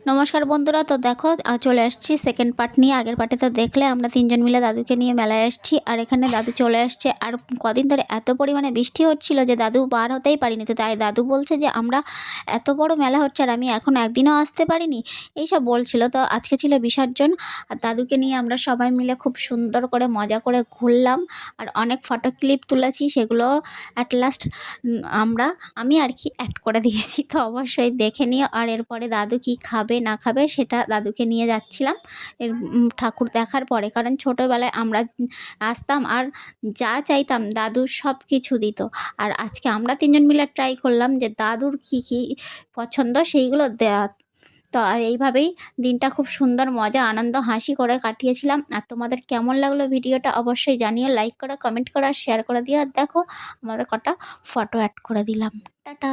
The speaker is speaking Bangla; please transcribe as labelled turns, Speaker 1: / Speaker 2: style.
Speaker 1: নমস্কার বন্ধুরা, তো দেখো চলে আসছি সেকেন্ড পার্ট নিয়ে। আগের পার্টে তো দেখলে আমরা তিনজন মিলে দাদুকে নিয়ে মেলায় আসছি, আর এখানে দাদু চলে আসছে। আর কদিন ধরে এত পরিমাণে বৃষ্টি হচ্ছিল যে দাদু বার হতেই পারিনি। তো তাই দাদু বলছে যে আমরা এত বড় মেলা হচ্ছে আর আমি এখন একদিনও আসতে পারিনি, এইসব বলছিল। তো আজকে ছিল বিসর্জন, আর দাদুকে নিয়ে আমরা সবাই মিলে খুব সুন্দর করে মজা করে ঘুরলাম আর অনেক ফটো ক্লিপ তুলেছি, সেগুলো অ্যাট লাস্ট আমি আর কি অ্যাড করে দিয়েছি। তো অবশ্যই দেখে নিও। আর এরপরে দাদু কি খাবে না খাবে সেটা দাদুকে নিয়ে যাচ্ছিলাম ঠাকুর দেখার পরে, কারণ ছোটোবেলায় আমরা আসতাম আর যা চাইতাম দাদু সব কিছু দিত। আর আজকে আমরা তিনজন মিলে ট্রাই করলাম যে দাদুর কি কি পছন্দ সেইগুলো দেওয়া। তো এইভাবেই দিনটা খুব সুন্দর মজা আনন্দ হাসি করে কাটিয়েছিলাম। আর তোমাদের কেমন লাগলো ভিডিওটা অবশ্যই জানিও, লাইক করো, কমেন্ট করো আর শেয়ার করে দিও। আর দেখো আমাদের কটা ফটো অ্যাড করে দিলাম। টাটা।